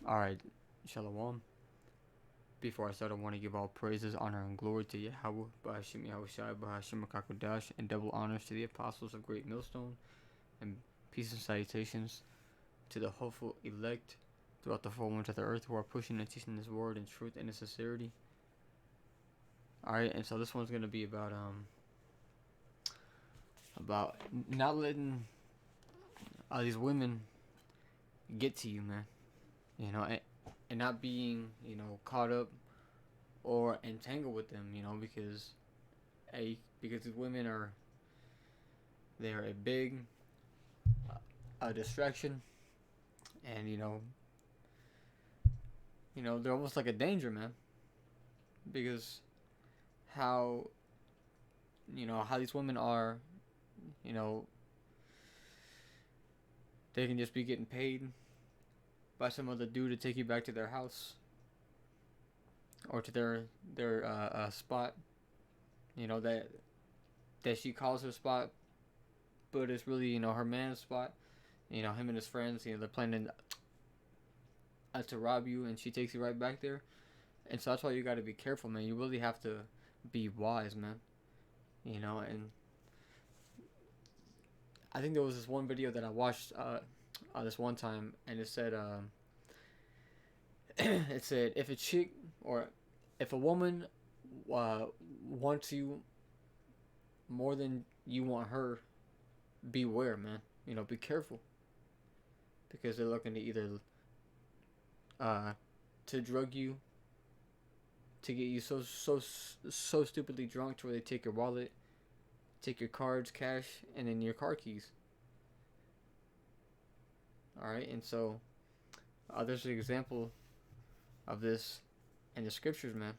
Alright, Shalom. Before I start, I want to give all praises, honor, and glory to Yahweh, Bahashim Yahushai, Bahashim Kakodash, and double honors to the apostles of Great Millstone, and peace and salutations to the hopeful elect throughout the four winds of the earth who are pushing and teaching this word in truth and in sincerity. Alright, and so this one's going to be about not letting these women get to you, man. You know, and not being, caught up or entangled with them, because these women they're a big distraction, and they're almost like a danger, man. Because how how these women are, you know, they can just be getting paid by some other dude to take you back to their house or to their spot, that she calls her spot, but it's really her man's spot. Him and his friends, they're planning to rob you, and she takes you right back there. And so that's why you got to be careful, man. You really have to be wise, man. And I think there was this one video that I watched this one time, and it said it said if a chick or if a woman wants you more than you want her, beware, man. Be careful, because they're looking to either to drug you, to get you so stupidly drunk to where they take your wallet, take your cards, cash, and then your car keys. All right, and so there's an example of this in the scriptures, man.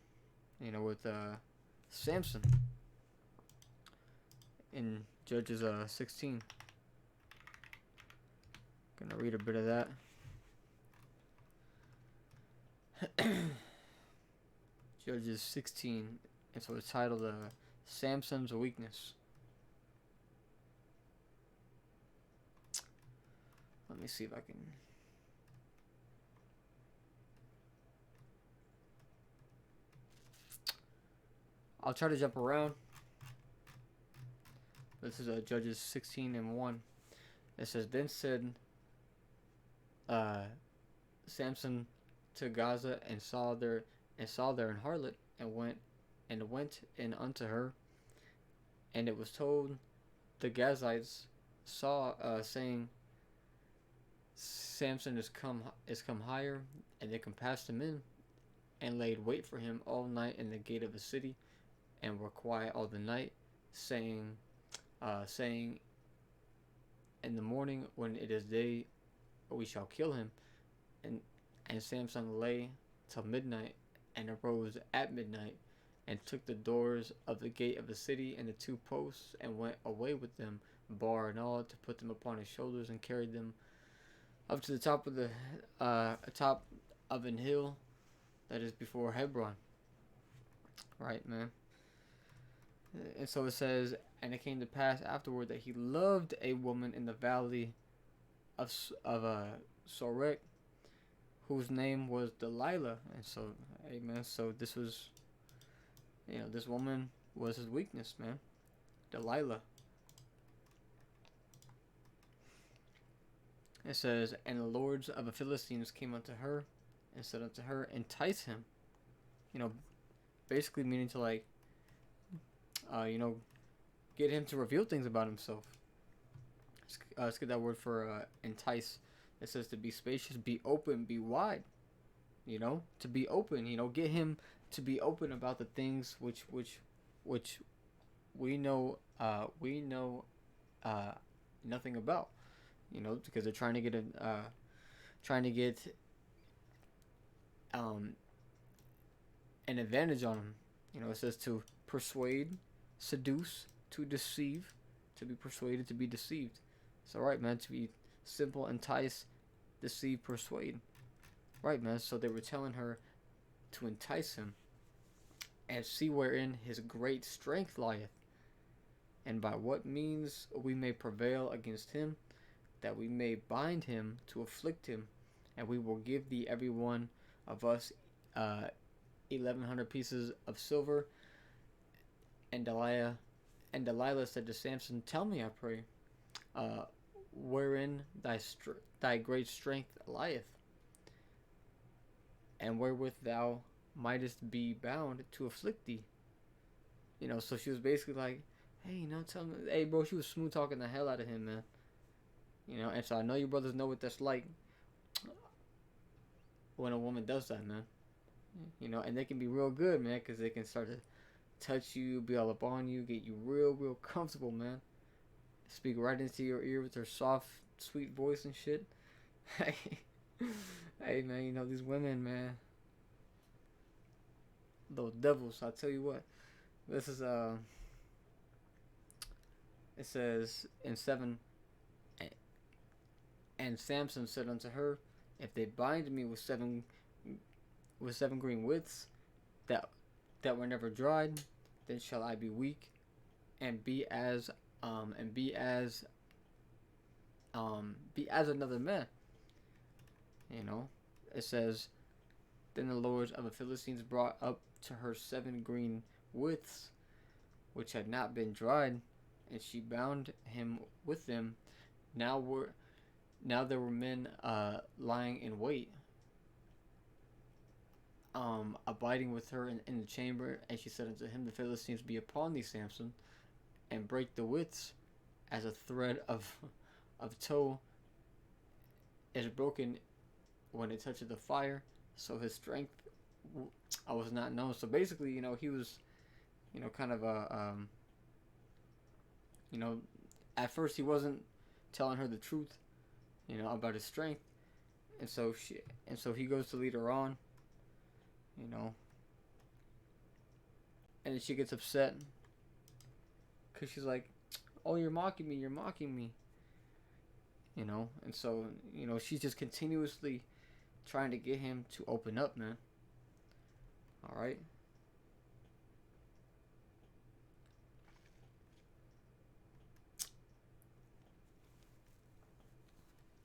With Samson in Judges 16. Gonna read a bit of that. Judges 16, and so it's titled Samson's Weakness. Let me see if I can. I'll try to jump around. This is Judges 16 and 1. It says, Then said Samson to Gaza, and saw there an harlot, and went in unto her. And it was told the Gazites saw, saying, Samson is come higher, and they compassed him in, and laid wait for him all night in the gate of the city, and were quiet all the night, saying, in the morning when it is day, we shall kill him. And Samson lay till midnight, and arose at midnight, and took the doors of the gate of the city and the two posts, and went away with them, bar and all, to put them upon his shoulders, and carried them up to the top of the top of an hill that is before Hebron. Right, man. And so it says, and it came to pass afterward that he loved a woman in the valley of Sorek, whose name was Delilah. And so, amen. So this was, this woman was his weakness, man. Delilah. It says, and the lords of the Philistines came unto her, and said unto her, entice him. Basically meaning to, like, get him to reveal things about himself. Let's get that word for entice. It says to be spacious, be open, be wide. To be open. Get him to be open about the things which we know nothing about. Because they're trying to get an advantage on him. It says to persuade, seduce, to deceive, to be persuaded, to be deceived. So right, man, to be simple, entice, deceive, persuade. Right, man. So they were telling her to entice him, and see wherein his great strength lieth, and by what means we may prevail against him, that we may bind him to afflict him, and we will give thee every one of us 1,100 pieces of silver. And Delilah said to Samson, Tell me, I pray, uh, wherein thy great strength lieth, and wherewith thou mightest be bound to afflict thee. So she was basically like, hey, tell me, hey, bro, she was smooth talking the hell out of him, man. And so I know you brothers know what that's like when a woman does that, man. And they can be real good, man, because they can start to touch you, be all up on you, get you real comfortable, man. Speak right into your ear with their soft, sweet voice and shit. Hey, man, these women, man, those devils. I'll tell you what. This is It says in 7, and Samson said unto her, If they bind me with seven green withs that were never dried, then shall I be weak, and be as another man. It says, Then the lords of the Philistines brought up to her 7 green withs, which had not been dried, and she bound him with them. Now there were men lying in wait, abiding with her in the chamber. And she said unto him, The Philistines be upon thee, Samson, and break the withs, as a thread of tow is broken when it touches the fire. So his strength I was not known. So basically, he was, kind of at first he wasn't telling her the truth, about his strength, and so he goes to lead her on, and then she gets upset because she's like, "Oh, you're mocking me, and so she's just continuously trying to get him to open up, man. All right.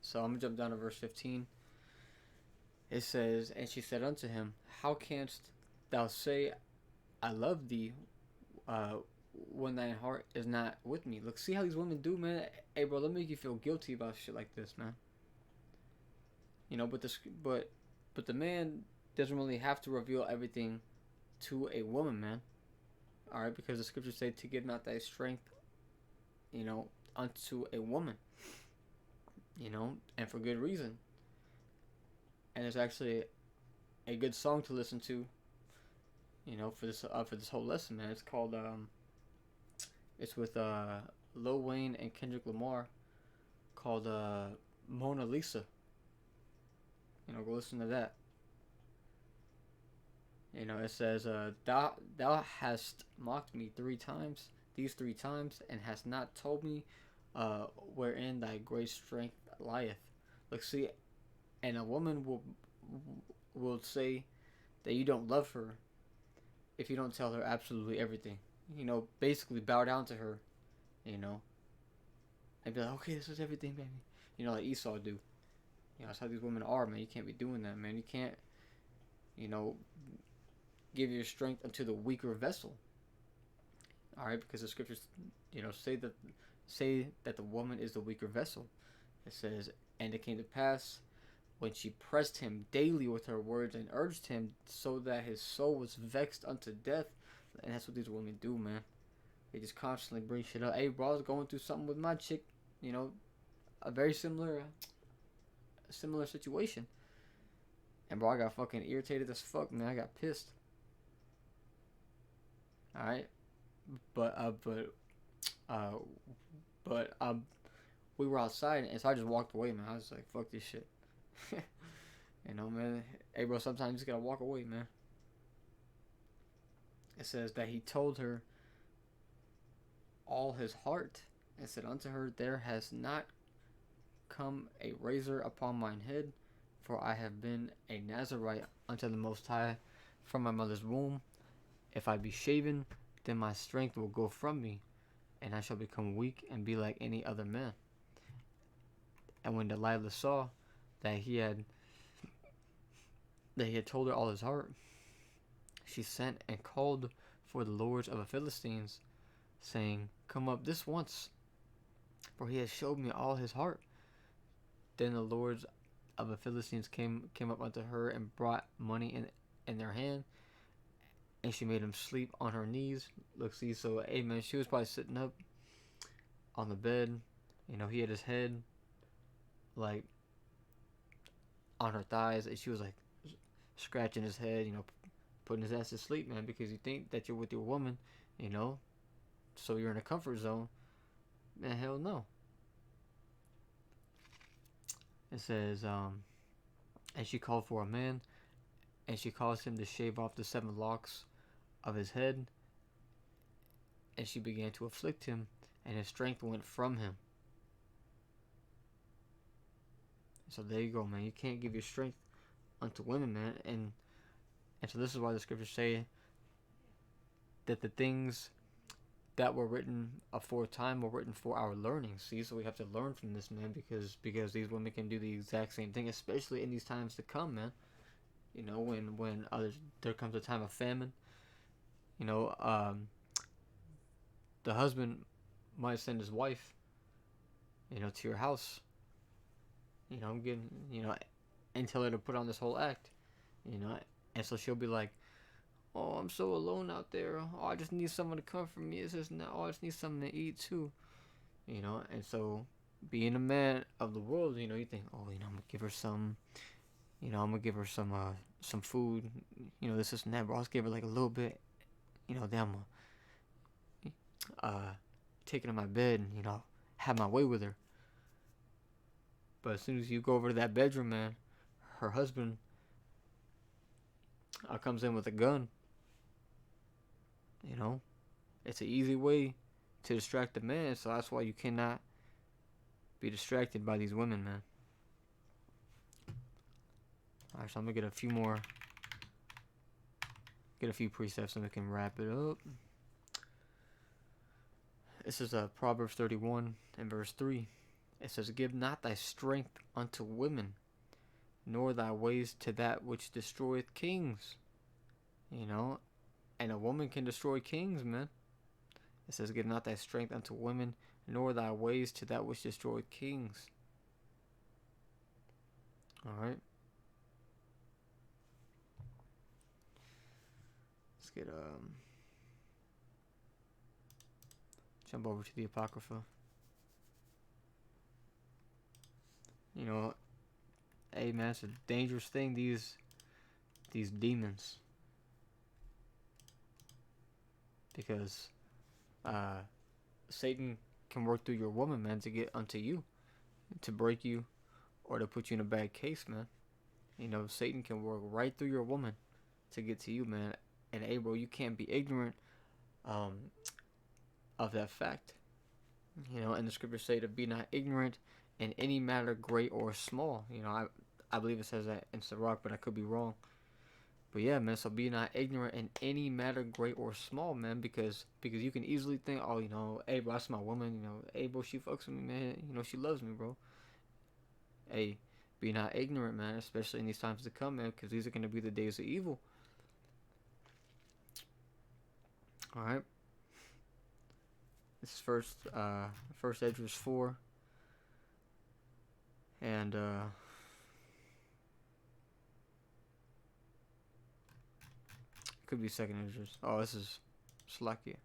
So I'm going to jump down to verse 15. It says, And she said unto him, How canst thou say, I love thee, when thine heart is not with me? Look, see how these women do, man? Hey, bro, let me make you feel guilty about shit like this, man. But the man doesn't really have to reveal everything to a woman, man. All right, because the scriptures say to give not thy strength, unto a woman. And for good reason. And there's actually a good song to listen to, for this whole lesson, man. It's called it's with Lil Wayne and Kendrick Lamar, called Mona Lisa. Go listen to that. It says, thou hast mocked me 3 times, these 3 times, and hast not told me wherein thy great strength lieth. Look, see, and a woman will say that you don't love her if you don't tell her absolutely everything. Basically bow down to her, and be like, okay, this is everything, baby. Like Esau do. That's how these women are, man. You can't be doing that, man. You can't, give your strength unto the weaker vessel. All right, because the scriptures, say that the woman is the weaker vessel. It says, And it came to pass, when she pressed him daily with her words and urged him, so that his soul was vexed unto death. And that's what these women do, man. They just constantly bring shit up. Hey, bro, I was going through something with my chick, a very similar situation. And bro, I got fucking irritated as fuck, man. I got pissed. All right, but we were outside, and so I just walked away, man. I was like, fuck this shit. Man. Hey, bro, sometimes you just gotta walk away, man. It says that he told her all his heart, and said unto her, There has not come a razor upon mine head, for I have been a Nazarite unto the Most High from my mother's womb. If I be shaven, then my strength will go from me, and I shall become weak and be like any other man. And when Delilah saw that he had that he had told her all his heart, she sent and called for the lords of the Philistines, saying, "Come up this once, for he has showed me all his heart." Then the lords of the Philistines came up unto her and brought money in their hand, and she made him sleep on her knees. Look, see, so amen. She was probably sitting up on the bed. He had his head like on her thighs, and she was like scratching his head, putting his ass to sleep, man, because you think that you're with your woman, so you're in a comfort zone. Man, hell no. It says, and she called for a man, and she caused him to shave off the 7 locks of his head, and she began to afflict him, and his strength went from him. So there you go, man. You can't give your strength unto women, man. And so this is why the scriptures say that the things that were written aforetime were written for our learning. See, so we have to learn from this, man, because these women can do the exact same thing, especially in these times to come, man. When there comes a time of famine, the husband might send his wife, to your house, getting, and tell her to put on this whole act, and so she'll be like, "Oh, I'm so alone out there. Oh, I just need someone to comfort me. It's just now. Oh, I just need something to eat too." And so being a man of the world, you think, "Oh, I'm gonna give her some, I'm gonna give her some food, this and that, but I'll just give her like a little bit, then I'm gonna take her to my bed and, have my way with her." But as soon as you go over to that bedroom, man, her husband comes in with a gun. It's an easy way to distract the man, so that's why you cannot be distracted by these women, man. Alright, so I'm gonna get a few precepts and we can wrap it up. This is Proverbs 31 and verse 3. It says, "Give not thy strength unto women, nor thy ways to that which destroyeth kings." And a woman can destroy kings, man. It says, "Give not thy strength unto women, nor thy ways to that which destroyeth kings." Alright. Let's get jump over to the Apocrypha. Hey man, it's a dangerous thing, these demons. Because Satan can work through your woman, man, to get unto you, to break you, or to put you in a bad case, man. Satan can work right through your woman to get to you, man. And hey, bro, you can't be ignorant of that fact. And the scriptures say to be not ignorant in any matter, great or small. I believe it says that in Sirach, but I could be wrong. But yeah, man, so be not ignorant in any matter, great or small, man, because you can easily think, "Oh, hey, bro, that's my woman, hey, bro, she fucks with me, man, she loves me, bro." Hey, be not ignorant, man, especially in these times to come, man, because these are going to be the days of evil. Alright. This is first Esdras 4. And could be second Esdras. Oh, this is Slovakia.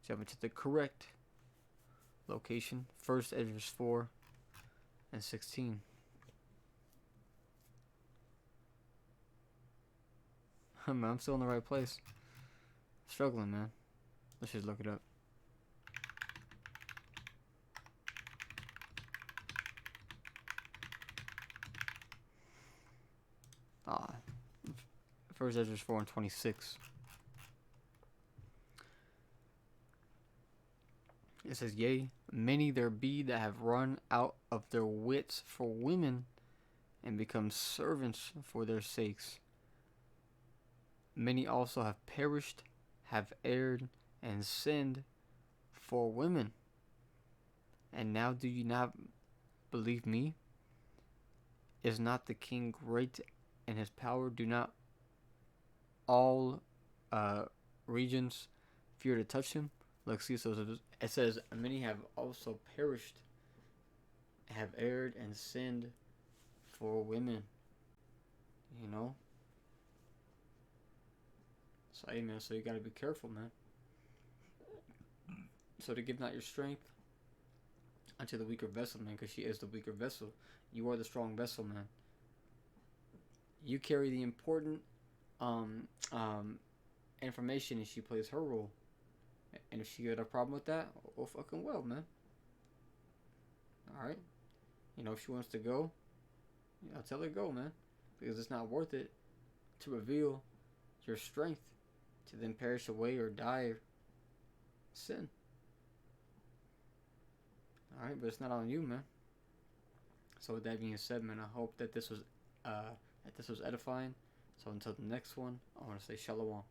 Jumping to the correct location. First Esdras 4 and 16. I'm still in the right place. Struggling, man. Let's just look it up. First Esdras 4 and 26. It says, "Yea, many there be that have run out of their wits for women, and become servants for their sakes. Many also have perished, have erred, and sinned for women. And now do you not believe me? Is not the king great and his power, do not all regions fear to touch him? Look, see, so it says, many have also perished, have erred and sinned for women. You know? So, hey, man, so you gotta be careful, man. So to give not your strength unto the weaker vessel, man, because she is the weaker vessel. You are the strong vessel, man. You carry the important um, um, information, and she plays her role. And if she got a problem with that, oh fucking well, man. All right. You know, if she wants to go, I'll tell her go, man, because it's not worth it to reveal your strength to then perish away or die or sin. All right, but it's not on you, man. So with that being said, man, I hope that this was edifying. So until the next one, I want to say shalom.